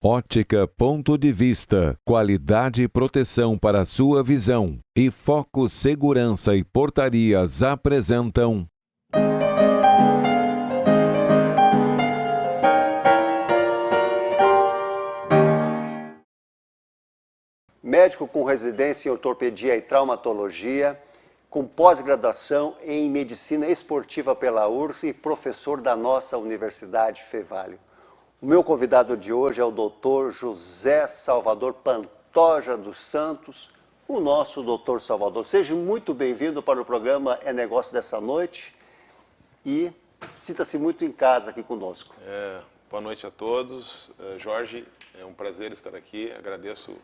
Ótica Ponto de Vista, qualidade e proteção para a sua visão. E Foco Segurança e Portarias apresentam... Médico com residência em ortopedia e traumatologia, com pós-graduação em medicina esportiva pela URSS e professor da nossa Universidade Fevalho. O meu convidado de hoje é o Dr. José Salvador Pantoja dos Santos, o nosso Dr. Salvador. Seja muito bem-vindo para o programa É Negócio dessa noite e sinta-se muito em casa aqui conosco. Boa noite a todos. Jorge, é um prazer estar aqui, agradeço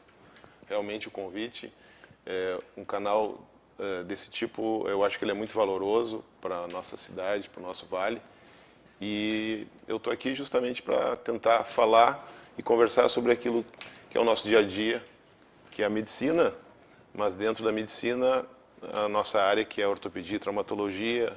realmente o convite. Um canal desse tipo, eu acho que ele é muito valoroso para a nossa cidade, para o nosso vale. E eu estou aqui justamente para tentar falar e conversar sobre aquilo que é o nosso dia a dia, que é a medicina, mas dentro da medicina, a nossa área que é a ortopedia e traumatologia,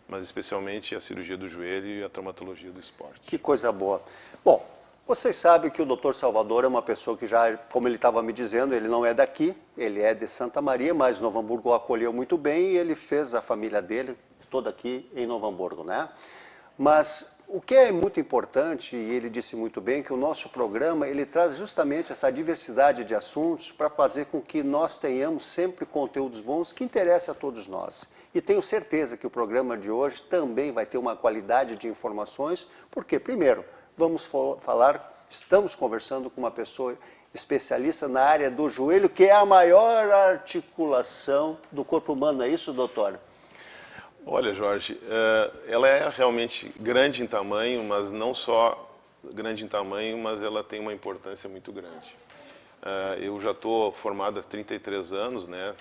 mas especialmente a cirurgia do joelho e a traumatologia do esporte. Que coisa boa. Bom, vocês sabem que o Dr. Salvador é uma pessoa que já, como ele estava me dizendo, ele não é daqui, ele é de Santa Maria, mas Novo Hamburgo o acolheu muito bem e ele fez a família dele toda aqui em Novo Hamburgo, né? Mas o que é muito importante, e ele disse muito bem, que o nosso programa ele traz justamente essa diversidade de assuntos para fazer com que nós tenhamos sempre conteúdos bons que interessem a todos nós. E tenho certeza que o programa de hoje também vai ter uma qualidade de informações, porque, primeiro, estamos conversando com uma pessoa especialista na área do joelho, que é a maior articulação do corpo humano, não é isso, doutor? Olha, Jorge, ela é realmente grande em tamanho, mas não só grande em tamanho, mas ela tem uma importância muito grande. Eu já estou formado há 33 anos, né?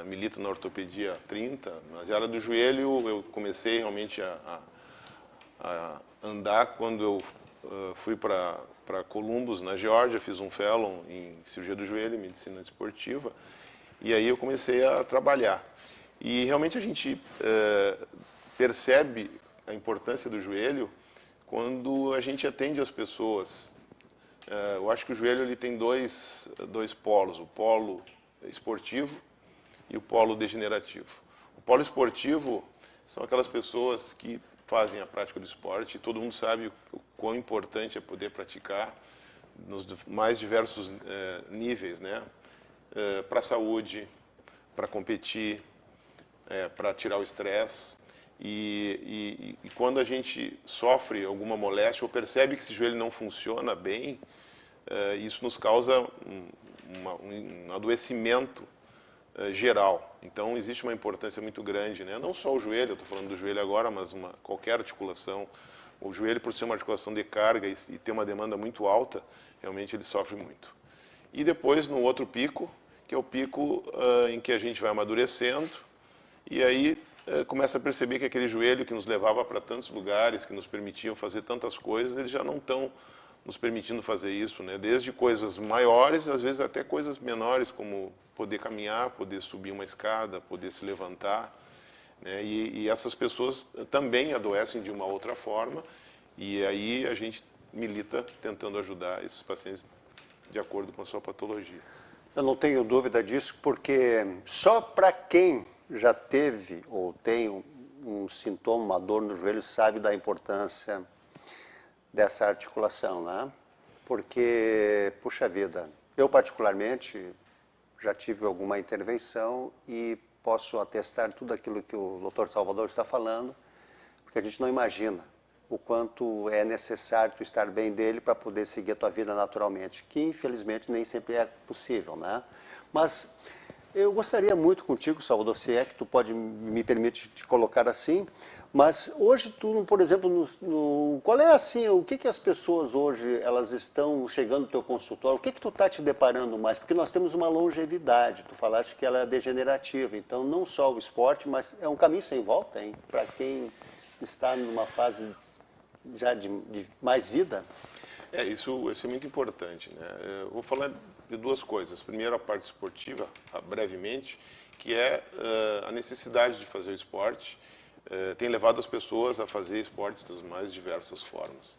Milito na ortopedia há 30, mas a área do joelho eu comecei realmente a andar quando eu fui para Columbus, na Geórgia, fiz um fellow em cirurgia do joelho e medicina esportiva, e aí eu comecei a trabalhar. E realmente a gente percebe a importância do joelho quando a gente atende as pessoas. Eu acho que o joelho ele tem dois polos, o polo esportivo e o polo degenerativo. O polo esportivo são aquelas pessoas que fazem a prática do esporte, e todo mundo sabe o quão importante é poder praticar nos mais diversos níveis, né? Para a saúde, para competir, para tirar o estresse. E quando a gente sofre alguma moléstia ou percebe que esse joelho não funciona bem, isso nos causa um adoecimento geral. Então existe uma importância muito grande, né? Não só o joelho, eu estou falando do joelho agora, mas qualquer articulação. O joelho, por ser uma articulação de carga e ter uma demanda muito alta, realmente ele sofre muito. E depois, no outro pico, que é o pico em que a gente vai amadurecendo, e aí começa a perceber que aquele joelho que nos levava para tantos lugares, que nos permitiam fazer tantas coisas, eles já não estão nos permitindo fazer isso, né? Desde coisas maiores, às vezes até coisas menores, como poder caminhar, poder subir uma escada, poder se levantar, né? E essas pessoas também adoecem de uma outra forma, e aí a gente milita tentando ajudar esses pacientes de acordo com a sua patologia. Eu não tenho dúvida disso, porque só para quem já teve ou tem um sintoma, uma dor no joelho, sabe da importância dessa articulação, né? Porque, puxa vida, eu particularmente já tive alguma intervenção e posso atestar tudo aquilo que o Dr. Salvador está falando, porque a gente não imagina o quanto é necessário tu estar bem dele para poder seguir a tua vida naturalmente, que infelizmente nem sempre é possível, né? Mas eu gostaria muito contigo, Salvador, se é que tu pode me permitir te colocar assim, mas hoje tu, por exemplo, qual é assim, o que as pessoas hoje, elas estão chegando no teu consultório, o que tu está te deparando mais? Porque nós temos uma longevidade, tu falaste que ela é degenerativa, então não só o esporte, mas é um caminho sem volta, hein? Para quem está numa fase já de mais vida. Isso é muito importante, né? Eu vou falar de duas coisas. Primeiro, a parte esportiva, brevemente, que é a necessidade de fazer o esporte. Tem levado as pessoas a fazer esportes das mais diversas formas.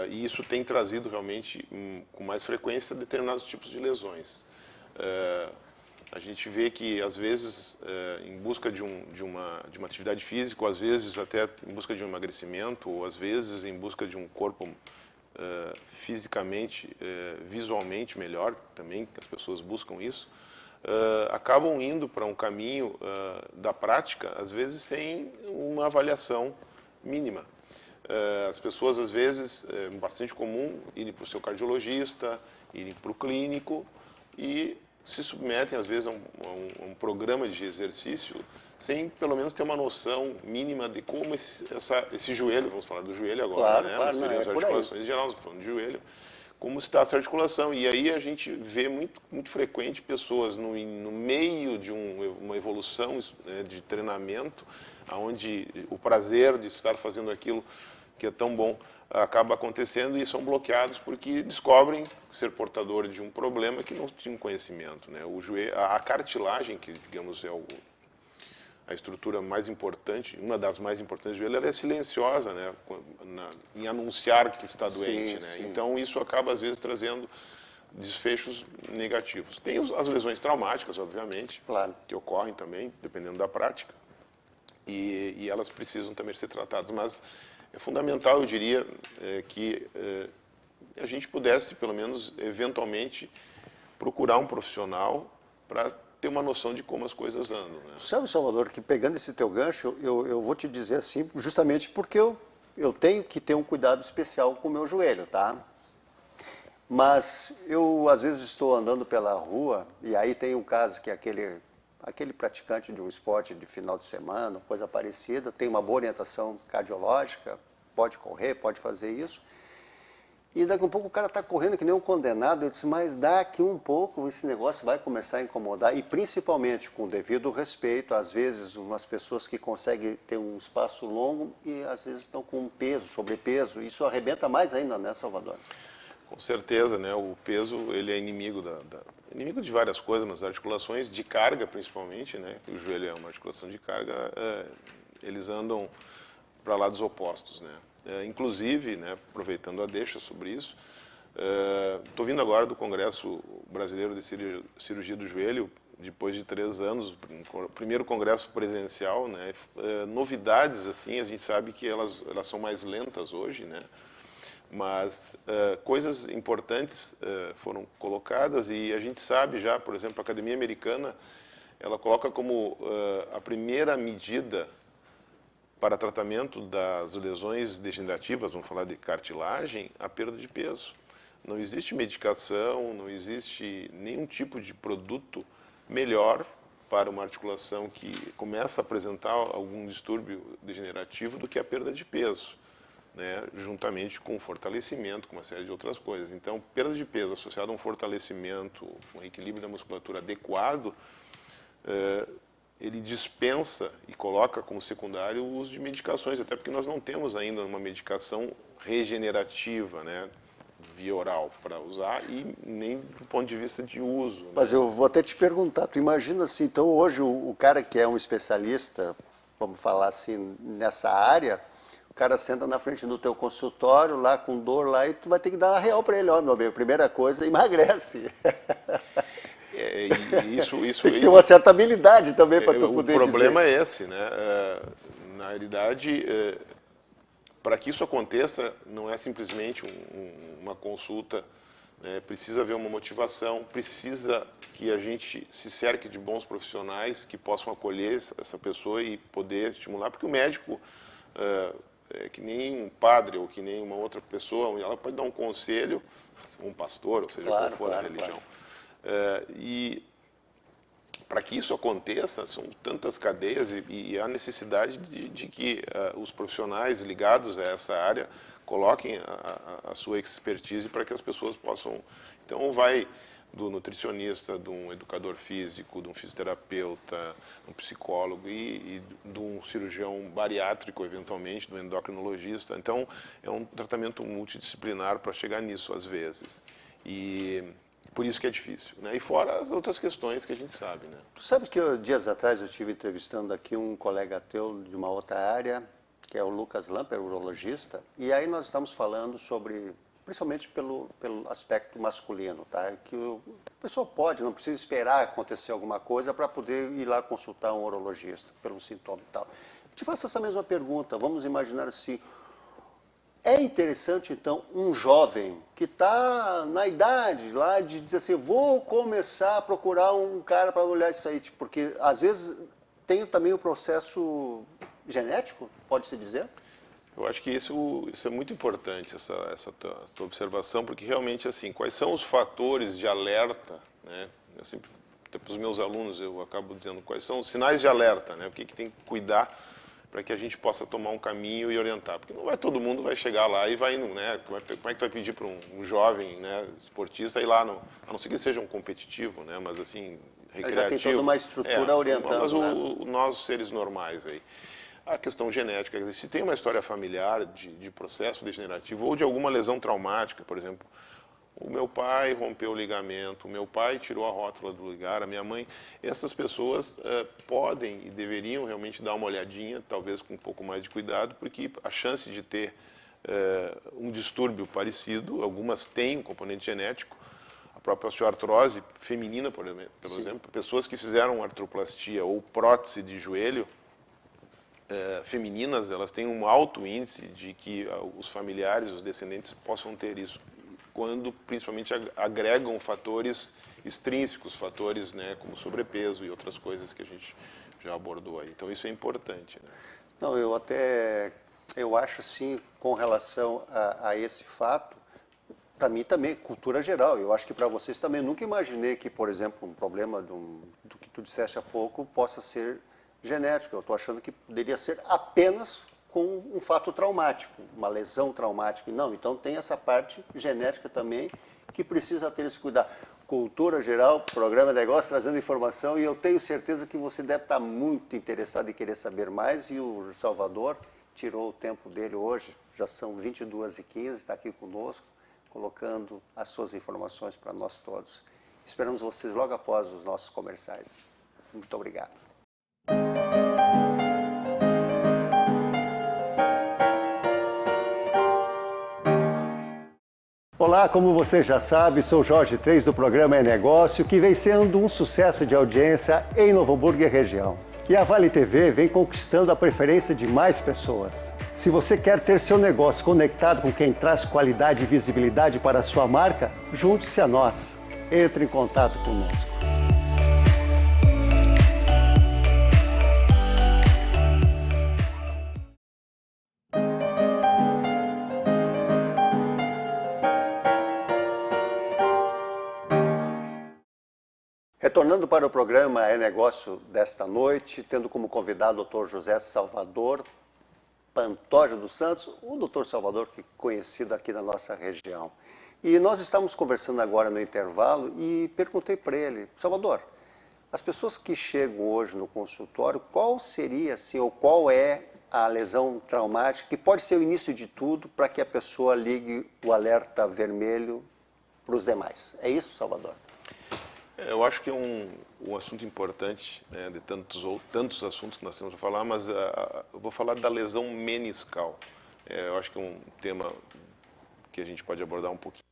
E isso tem trazido realmente com mais frequência determinados tipos de lesões. A gente vê que, às vezes, em busca de uma atividade física, ou às vezes até em busca de um emagrecimento, ou às vezes em busca de um corpo fisicamente, visualmente melhor, também, que as pessoas buscam isso, acabam indo para um caminho da prática, às vezes sem uma avaliação mínima. As pessoas, às vezes, é bastante comum irem para o seu cardiologista, irem para o clínico e se submetem, às vezes, a um programa de exercício sem, pelo menos, ter uma noção mínima de como esse joelho, vamos falar do joelho agora, claro, né? Claro, Mas seriam as articulações em geral, nós estamos falando de joelho, como está essa articulação. E aí a gente vê muito frequente pessoas no meio de uma evolução de treinamento, onde o prazer de estar fazendo aquilo que é tão bom acaba acontecendo e são bloqueados porque descobrem ser portador de um problema que não tinham conhecimento, né? O joelho, a cartilagem, que digamos é a estrutura mais importante, uma das mais importantes do joelho, ela é silenciosa, né? Em anunciar que está doente, né? Então isso acaba às vezes trazendo desfechos negativos. Tem as lesões traumáticas, obviamente, claro, que ocorrem também, dependendo da prática, e elas precisam também ser tratadas, mas é fundamental, eu diria, que a gente pudesse, pelo menos, eventualmente, procurar um profissional para ter uma noção de como as coisas andam, né? Sabe, Salvador, que pegando esse teu gancho, eu vou te dizer assim, justamente porque eu tenho que ter um cuidado especial com o meu joelho, tá? Mas eu, às vezes, estou andando pela rua e aí tem um caso que é aquele praticante de um esporte de final de semana, coisa parecida, tem uma boa orientação cardiológica, pode correr, pode fazer isso. E daqui a um pouco o cara está correndo que nem um condenado. Eu disse, mas daqui um pouco esse negócio vai começar a incomodar. E principalmente com o devido respeito, às vezes umas pessoas que conseguem ter um espaço longo e às vezes estão com peso, sobrepeso. Isso arrebenta mais ainda, né, Salvador? Com certeza, né? O peso ele é inimigo inimigo de várias coisas, mas as articulações de carga, principalmente, né? O joelho é uma articulação de carga, eles andam para lados opostos, né? Inclusive, né, aproveitando a deixa sobre isso, estou vindo agora do Congresso Brasileiro de Cirurgia do Joelho, depois de 3 anos, o primeiro congresso presencial, né? Novidades, assim, a gente sabe que elas são mais lentas hoje, né? Mas coisas importantes foram colocadas e a gente sabe já, por exemplo, a Academia Americana, ela coloca como a primeira medida para tratamento das lesões degenerativas, vamos falar de cartilagem, a perda de peso. Não existe medicação, não existe nenhum tipo de produto melhor para uma articulação que começa a apresentar algum distúrbio degenerativo do que a perda de peso, né? Juntamente com o fortalecimento, com uma série de outras coisas. Então, perda de peso associada a um fortalecimento, um equilíbrio da musculatura adequado, ele dispensa e coloca como secundário o uso de medicações, até porque nós não temos ainda uma medicação regenerativa, né, via oral para usar e nem do ponto de vista de uso. Mas né? eu vou até te perguntar, tu imagina assim, então hoje o cara que é um especialista, vamos falar assim, nessa área, o cara senta na frente do teu consultório lá com dor lá e tu vai ter que dar uma real para ele, ó, meu bem, primeira coisa, emagrece. Isso tem que ter uma certa habilidade também para tu poder dizer. O problema é esse, né? Na realidade, para que isso aconteça, não é simplesmente uma consulta, né? Precisa haver uma motivação, precisa que a gente se cerque de bons profissionais que possam acolher essa pessoa e poder estimular, porque o médico, é que nem um padre ou que nem uma outra pessoa, ela pode dar um conselho, um pastor, ou seja, qual for a religião. Claro. E para que isso aconteça, são tantas cadeias e há necessidade de que os profissionais ligados a essa área coloquem a sua expertise para que as pessoas possam... Então, vai do nutricionista, de um educador físico, de um fisioterapeuta, de um psicólogo e de um cirurgião bariátrico, eventualmente, de um endocrinologista. Então, é um tratamento multidisciplinar para chegar nisso, às vezes. E por isso que é difícil, né? E fora as outras questões que a gente sabe, né? Tu sabe que dias atrás eu estive entrevistando aqui um colega teu de uma outra área que é o Lucas Lamper, urologista, e aí nós estamos falando sobre, principalmente pelo aspecto masculino, tá? Que a pessoa pode, não precisa esperar acontecer alguma coisa para poder ir lá consultar um urologista pelo sintoma e tal. Te faço essa mesma pergunta, vamos imaginar assim, é interessante então um jovem que está na idade lá de dizer assim, vou começar a procurar um cara para olhar isso aí, porque às vezes tem também o processo genético, pode-se dizer? Eu acho que isso é muito importante, essa tua observação, porque realmente, assim, quais são os fatores de alerta, né? Eu sempre, até para os meus alunos, eu acabo dizendo quais são os sinais de alerta, né? O que tem que cuidar para que a gente possa tomar um caminho e orientar. Porque não vai todo mundo vai chegar lá e vai, né? Como é que vai pedir para um jovem, né, esportista ir lá, a não ser que ele seja um competitivo, né? Mas assim, recreativo. Já tem toda uma estrutura orientando, mas né? nós, seres normais aí. A questão genética, quer dizer, se tem uma história familiar de processo degenerativo ou de alguma lesão traumática, por exemplo, o meu pai rompeu o ligamento, o meu pai tirou a rótula do lugar, a minha mãe, essas pessoas podem e deveriam realmente dar uma olhadinha, talvez com um pouco mais de cuidado, porque a chance de ter um distúrbio parecido, algumas têm um componente genético, a própria osteoartrose feminina, por exemplo, pessoas que fizeram artroplastia ou prótese de joelho, femininas, elas têm um alto índice de que os familiares, os descendentes possam ter isso, quando principalmente agregam fatores extrínsecos, fatores, né, como sobrepeso e outras coisas que a gente já abordou aí. Então isso é importante, né? Não, eu acho assim, com relação a esse fato, para mim também, cultura geral. Eu acho que para vocês também, nunca imaginei que, por exemplo, um problema do que tu disseste há pouco possa ser genético. Eu estou achando que poderia ser apenas com um fato traumático, uma lesão traumática. Não, então tem essa parte genética também que precisa ter esse cuidado. Cultura geral, programa Negócio, trazendo informação, e eu tenho certeza que você deve estar muito interessado em querer saber mais, e o Salvador tirou o tempo dele hoje, já são 22h15, está aqui conosco, colocando as suas informações para nós todos. Esperamos vocês logo após os nossos comerciais. Muito obrigado. Olá, como você já sabe, sou Jorge 3 do programa É Negócio, que vem sendo um sucesso de audiência em Novo Hamburgo e região. E a Vale TV vem conquistando a preferência de mais pessoas. Se você quer ter seu negócio conectado com quem traz qualidade e visibilidade para a sua marca, junte-se a nós. Entre em contato conosco. Retornando para o programa É Negócio desta noite, tendo como convidado o Dr. José Salvador Pantoja dos Santos, o Dr. Salvador, que é conhecido aqui na nossa região. E nós estamos conversando agora no intervalo e perguntei para ele, Salvador, as pessoas que chegam hoje no consultório, qual seria, assim, ou qual é a lesão traumática, que pode ser o início de tudo para que a pessoa ligue o alerta vermelho para os demais? É isso, Salvador? Eu acho que é um assunto importante, né, de tantos assuntos que nós temos a falar, mas eu vou falar da lesão meniscal. Eu acho que é um tema que a gente pode abordar um pouquinho.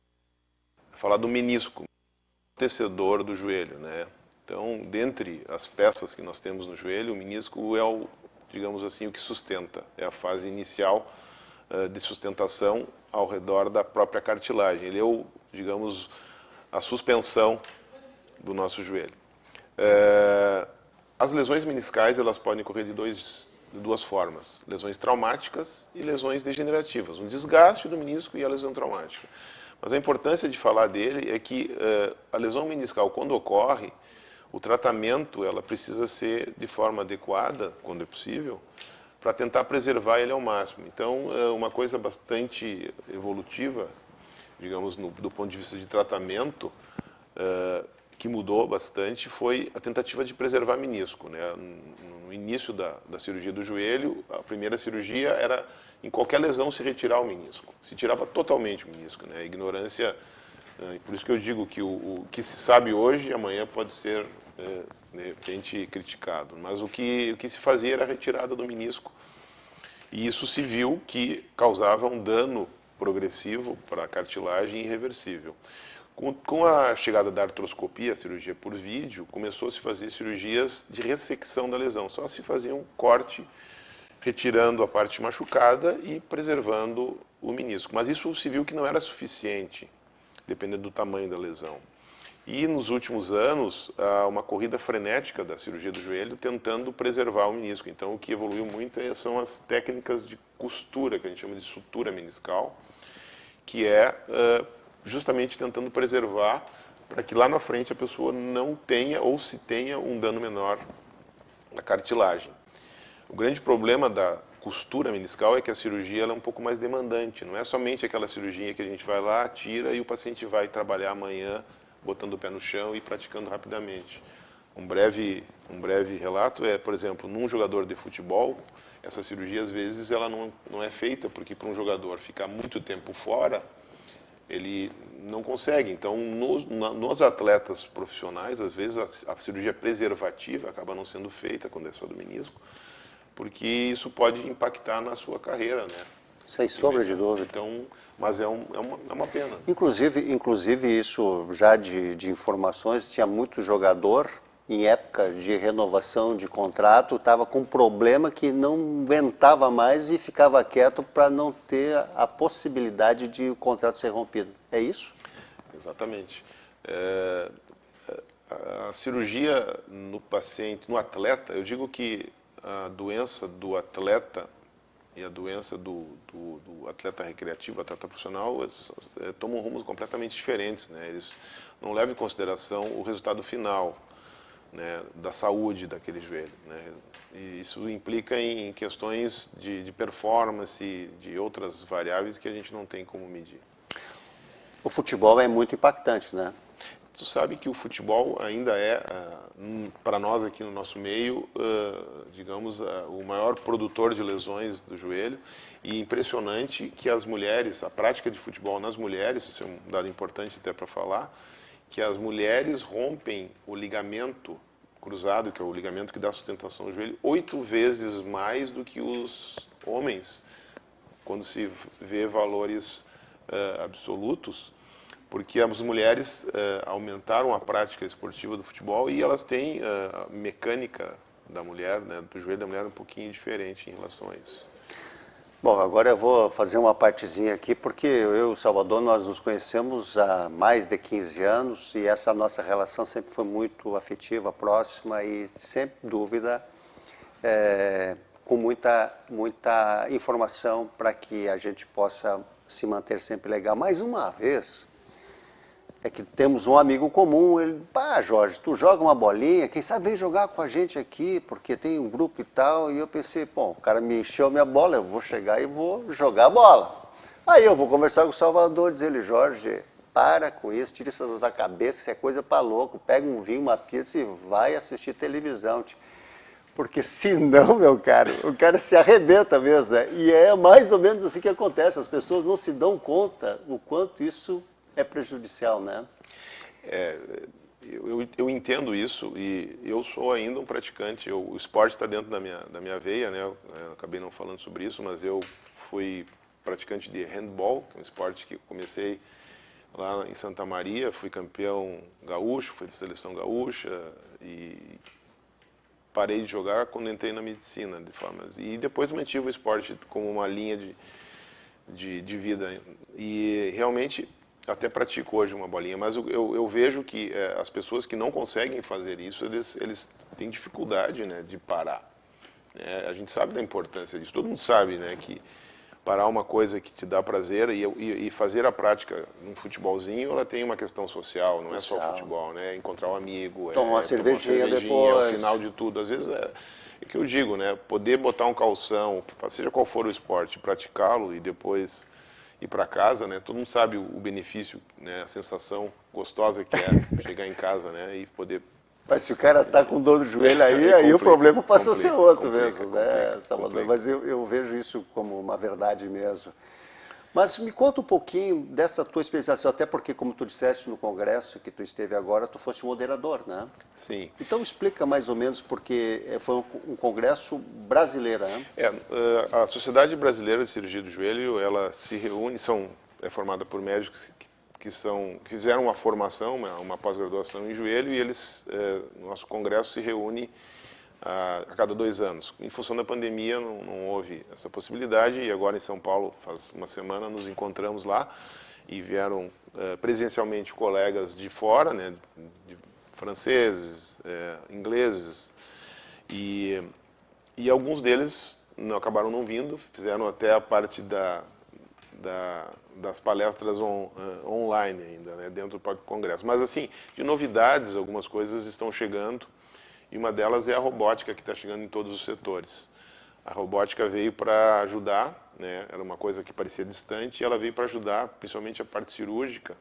Falar do menisco, amortecedor do joelho, né? Então, dentre as peças que nós temos no joelho, o menisco é digamos assim, o que sustenta. É a fase inicial de sustentação ao redor da própria cartilagem. Ele é digamos, a suspensão do nosso joelho. As lesões meniscais, elas podem ocorrer de duas formas: lesões traumáticas e lesões degenerativas, um desgaste do menisco e a lesão traumática. Mas a importância de falar dele é que a lesão meniscal, quando ocorre, o tratamento ela precisa ser de forma adequada, quando é possível, para tentar preservar ele ao máximo. Então, uma coisa bastante evolutiva, digamos, do ponto de vista de tratamento, que mudou bastante foi a tentativa de preservar menisco, né? No início da cirurgia do joelho, a primeira cirurgia era, em qualquer lesão, se retirar o menisco. Se tirava totalmente o menisco, né? A ignorância, por isso que eu digo que o que se sabe hoje, amanhã pode ser, de repente, criticado. Mas o que se fazia era a retirada do menisco. E isso se viu que causava um dano progressivo para a cartilagem irreversível. Com a chegada da artroscopia, a cirurgia por vídeo, começou a se fazer cirurgias de ressecção da lesão. Só se fazia um corte, retirando a parte machucada e preservando o menisco. Mas isso se viu que não era suficiente, dependendo do tamanho da lesão. E nos últimos anos, há uma corrida frenética da cirurgia do joelho tentando preservar o menisco. Então, o que evoluiu muito são as técnicas de costura, que a gente chama de sutura meniscal, que é justamente tentando preservar para que lá na frente a pessoa não tenha ou se tenha um dano menor na cartilagem. O grande problema da costura meniscal é que a cirurgia ela é um pouco mais demandante. Não é somente aquela cirurgia que a gente vai lá, tira e o paciente vai trabalhar amanhã botando o pé no chão e praticando rapidamente. Um breve relato é, por exemplo, num jogador de futebol, essa cirurgia às vezes ela não é feita porque para um jogador ficar muito tempo fora, ele não consegue. Então, nos atletas profissionais, às vezes a cirurgia preservativa acaba não sendo feita quando é só do menisco, porque isso pode impactar na sua carreira, né? Sem sombra de dúvida. Então, mas é uma pena. Inclusive isso já de informações, tinha muito jogador em época de renovação de contrato, estava com um problema que não aguentava mais e ficava quieto para não ter a possibilidade de o contrato ser rompido. É isso? Exatamente. A cirurgia no paciente, no atleta, eu digo que a doença do atleta e a doença do atleta recreativo, atleta profissional, tomam rumos completamente diferentes, né? Eles não levam em consideração o resultado final, né, da saúde daquele joelho, né? E isso implica em questões de performance, de outras variáveis que a gente não tem como medir. O futebol é muito impactante, né? Tu sabe que o futebol ainda é, para nós aqui no nosso meio, digamos, o maior produtor de lesões do joelho, e impressionante que as mulheres, a prática de futebol nas mulheres, isso é um dado importante até para falar, que as mulheres rompem o ligamento cruzado, que é o ligamento que dá sustentação ao joelho, 8 vezes mais do que os homens, quando se vê valores absolutos, porque as mulheres aumentaram a prática esportiva do futebol e elas têm a mecânica da mulher, né, do joelho da mulher um pouquinho diferente em relação a isso. Bom, agora eu vou fazer uma partezinha aqui, porque eu e o Salvador, nós nos conhecemos há mais de 15 anos e essa nossa relação sempre foi muito afetiva, próxima e, sem dúvida, com muita informação para que a gente possa se manter sempre legal. Mais uma vez, é que temos um amigo comum, ele, Jorge, tu joga uma bolinha, quem sabe vem jogar com a gente aqui, porque tem um grupo e tal, e eu pensei, bom, o cara me encheu a minha bola, eu vou chegar e vou jogar a bola. Aí eu vou conversar com o Salvador, dizer ele, Jorge, para com isso, tira isso da tua cabeça, isso é coisa para louco, pega um vinho, uma pizza e vai assistir televisão, porque senão, meu cara, o cara se arrebenta mesmo, né? E é mais ou menos assim que acontece, as pessoas não se dão conta o quanto isso é prejudicial, né? Eu entendo isso e eu sou ainda um praticante. O esporte está dentro da minha veia, né? Eu acabei não falando sobre isso, mas eu fui praticante de handball, que é um esporte que eu comecei lá em Santa Maria, fui campeão gaúcho, fui da seleção gaúcha e parei de jogar quando entrei na medicina, de forma, e depois mantive o esporte como uma linha de vida e realmente até pratico hoje uma bolinha, mas eu vejo que as pessoas que não conseguem fazer isso, eles têm dificuldade, né, de parar. A gente sabe da importância disso, todo mundo sabe, né, que parar uma coisa que te dá prazer e fazer a prática num futebolzinho, ela tem uma questão social, não é só o futebol, né, encontrar um amigo, tomar uma cervejinha depois. É o final de tudo, às vezes é que eu digo, né, poder botar um calção, seja qual for o esporte, praticá-lo e depois ir para casa, né? Todo mundo sabe o benefício, né? A sensação gostosa que é chegar em casa, né? E poder... Mas se o cara tá com dor no joelho aí o problema passa a ser outro mesmo, né, Salvador? Mas eu vejo isso como uma verdade mesmo. Mas me conta um pouquinho dessa tua especialização, até porque, como tu disseste no congresso que tu esteve agora, tu foste moderador, né? Sim. Então explica mais ou menos, porque foi um congresso brasileiro, né? A Sociedade Brasileira de Cirurgia do Joelho, ela se reúne, é formada por médicos que fizeram uma formação, uma pós-graduação em joelho, e nosso congresso se reúne a cada 2 anos. Em função da pandemia não houve essa possibilidade, e agora em São Paulo, faz uma semana, nos encontramos lá e vieram presencialmente colegas de fora, né, de franceses, ingleses, e alguns deles acabaram não vindo, fizeram até a parte das palestras online ainda, né, dentro do próprio congresso. Mas assim, de novidades, algumas coisas estão chegando, e uma delas é a robótica, que está chegando em todos os setores. A robótica veio para ajudar, né, era uma coisa que parecia distante, e ela veio para ajudar, principalmente a parte cirúrgica,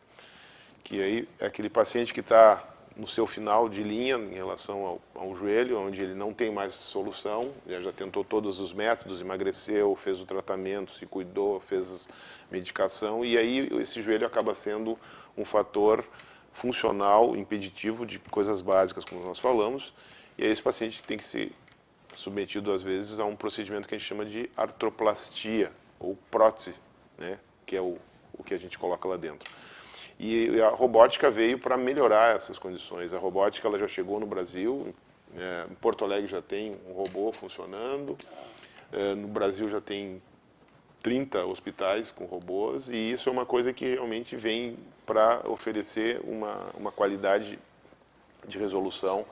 que aí é aquele paciente que está no seu final de linha em relação ao joelho, onde ele não tem mais solução, já tentou todos os métodos, emagreceu, fez o tratamento, se cuidou, fez medicação, e aí esse joelho acaba sendo um fator funcional, impeditivo de coisas básicas, como nós falamos, e aí esse paciente tem que ser submetido, às vezes, a um procedimento que a gente chama de artroplastia, ou prótese, né, que é o que a gente coloca lá dentro. E a robótica veio para melhorar essas condições. A robótica ela já chegou no Brasil, em Porto Alegre já tem um robô funcionando, no Brasil já tem 30 hospitais com robôs, e isso é uma coisa que realmente vem para oferecer uma qualidade de resolução,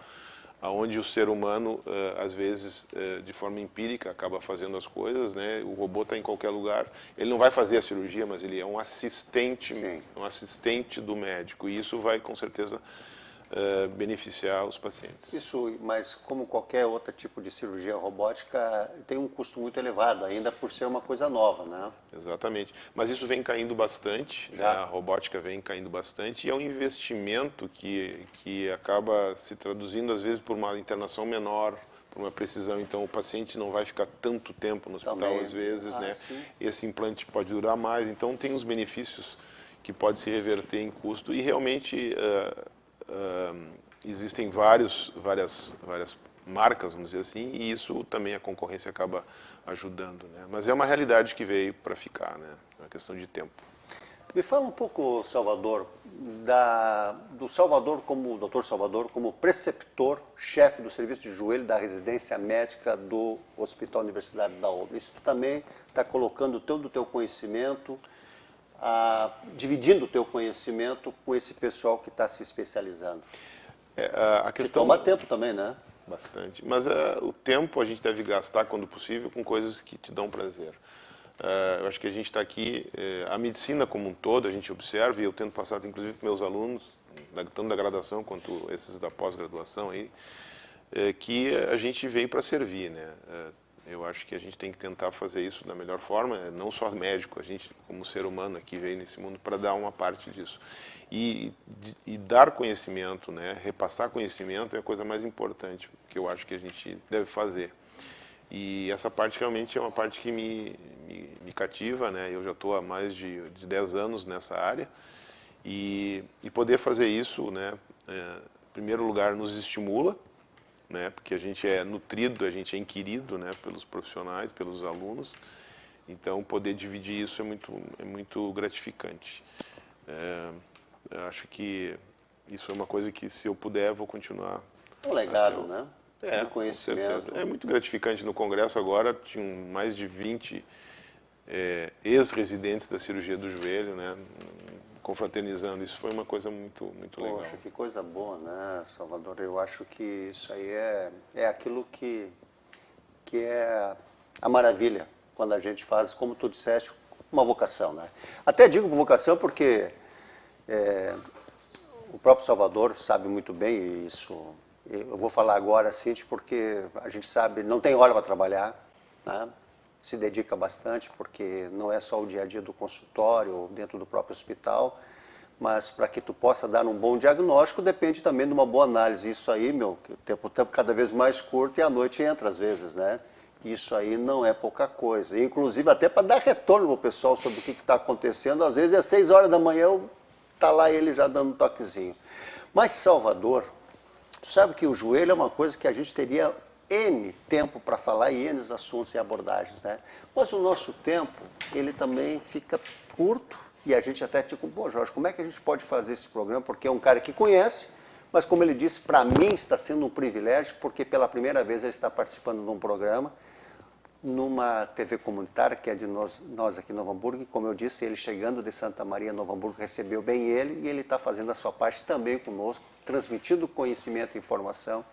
onde o ser humano, às vezes, de forma empírica, acaba fazendo as coisas, né? O robô está em qualquer lugar. Ele não vai fazer a cirurgia, mas ele é um assistente, do médico. E isso vai, com certeza, beneficiar os pacientes. Isso, mas como qualquer outro tipo de cirurgia robótica, tem um custo muito elevado, ainda por ser uma coisa nova, né? Exatamente. Mas isso vem caindo bastante, né? A robótica vem caindo bastante, e é um investimento que acaba se traduzindo, às vezes, por uma internação menor, por uma precisão. Então, o paciente não vai ficar tanto tempo no hospital, Também. às vezes, né? Sim. Esse implante pode durar mais. Então, tem os benefícios que pode se reverter em custo, e realmente existem várias marcas, vamos dizer assim, e isso também a concorrência acaba ajudando, né? Mas é uma realidade que veio para ficar, né? É uma questão de tempo. Me fala um pouco, Salvador, do Salvador como Dr. Salvador, como preceptor, chefe do serviço de joelho da residência médica do Hospital Universitário da UFRGS. Isso também está colocando todo o teu conhecimento, dividindo o teu conhecimento com esse pessoal que está se especializando. A questão toma tempo também, né? Bastante. Mas o tempo a gente deve gastar, quando possível, com coisas que te dão prazer. Eu acho que a gente está aqui, a medicina como um todo, a gente observa, e eu tento passar, inclusive, para meus alunos, tanto da graduação quanto esses da pós-graduação, que a gente veio para servir, né? Eu acho que a gente tem que tentar fazer isso da melhor forma, não só médico, a gente, como ser humano aqui, veio nesse mundo para dar uma parte disso. E dar conhecimento, né? Repassar conhecimento é a coisa mais importante que eu acho que a gente deve fazer. E essa parte realmente é uma parte que me cativa, né? Eu já estou há mais de 10 anos nessa área, e poder fazer isso, né? Em primeiro lugar, nos estimula, né? Porque a gente é nutrido, a gente é inquirido, né? Pelos profissionais, pelos alunos. Então, poder dividir isso é muito gratificante. Eu acho que isso é uma coisa que, se eu puder, vou continuar. Um legado, né? De conhecimento. Com certeza. É muito gratificante. No Congresso agora tinham mais de 20 ex-residentes da cirurgia do joelho, né? Confraternizando. Isso foi uma coisa muito legal. Poxa, que coisa boa, né, Salvador? Eu acho que isso aí é aquilo que é a maravilha, quando a gente faz, como tu disseste, uma vocação, né? Até digo vocação porque o próprio Salvador sabe muito bem isso. Eu vou falar agora, Cinti, porque a gente sabe, não tem hora para trabalhar, né? Se dedica bastante, porque não é só o dia a dia do consultório ou dentro do próprio hospital, mas para que tu possa dar um bom diagnóstico depende também de uma boa análise. Isso aí, o tempo cada vez mais curto, e a noite entra às vezes, né? Isso aí não é pouca coisa. Inclusive até para dar retorno para o pessoal sobre o que está acontecendo. Às vezes às 6 horas da manhã está lá ele já dando um toquezinho. Mas Salvador, tu sabe que o joelho é uma coisa que a gente teria N tempo para falar e N assuntos e abordagens, né? Mas o nosso tempo, ele também fica curto e a gente até tipo, pô Jorge, como é que a gente pode fazer esse programa? Porque é um cara que conhece, mas como ele disse, para mim está sendo um privilégio, porque pela primeira vez ele está participando de um programa numa TV comunitária, que é de nós aqui em Novo Hamburgo, e como eu disse, ele chegando de Santa Maria, Novo Hamburgo, recebeu bem ele, e ele está fazendo a sua parte também conosco, transmitindo conhecimento e informação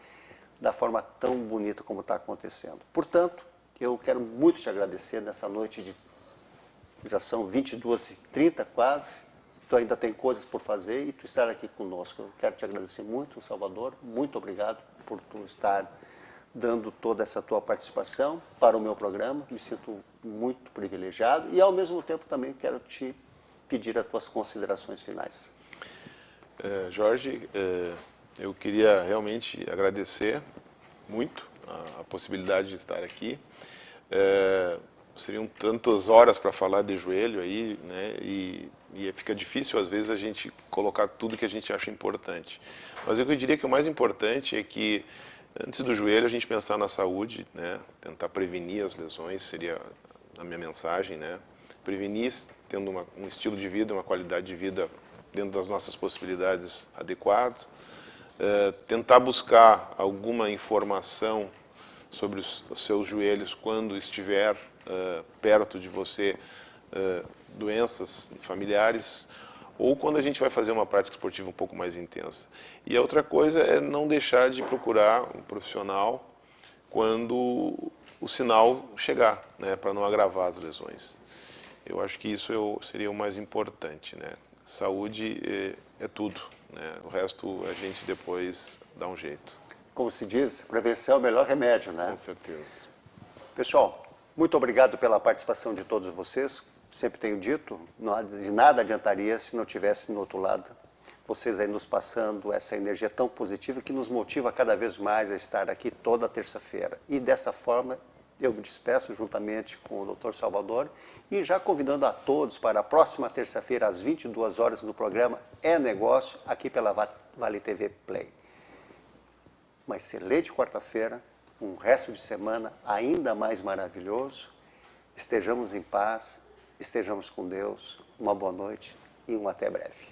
da forma tão bonita como está acontecendo. Portanto, eu quero muito te agradecer nessa noite de... Já são 22h30 quase, tu ainda tem coisas por fazer e tu estar aqui conosco. Eu quero te agradecer muito, Salvador, muito obrigado por tu estar dando toda essa tua participação para o meu programa. Me sinto muito privilegiado e, ao mesmo tempo, também quero te pedir as tuas considerações finais. Jorge, eu queria realmente agradecer muito a possibilidade de estar aqui. Seriam tantas horas para falar de joelho aí, né? E fica difícil, às vezes, a gente colocar tudo que a gente acha importante. Mas eu diria que o mais importante é que, antes do joelho, a gente pensar na saúde, né? Tentar prevenir as lesões, seria a minha mensagem, né? Prevenir tendo um estilo de vida, uma qualidade de vida dentro das nossas possibilidades adequado. Tentar buscar alguma informação sobre os seus joelhos quando estiver perto de você, doenças familiares, ou quando a gente vai fazer uma prática esportiva um pouco mais intensa. E a outra coisa é não deixar de procurar um profissional quando o sinal chegar, né, para não agravar as lesões. Eu acho que isso seria o mais importante, né? Saúde é tudo, né? O resto a gente depois dá um jeito. Como se diz, prevenção é o melhor remédio, né? Com certeza. Pessoal, muito obrigado pela participação de todos vocês. Sempre tenho dito, de nada adiantaria se não tivesse no outro lado vocês aí nos passando essa energia tão positiva que nos motiva cada vez mais a estar aqui toda terça-feira. E dessa forma eu me despeço juntamente com o Dr. Salvador e já convidando a todos para a próxima terça-feira às 22 horas no programa É Negócio, aqui pela Vale TV Play. Uma excelente quarta-feira, um resto de semana ainda mais maravilhoso. Estejamos em paz, estejamos com Deus, uma boa noite e um até breve.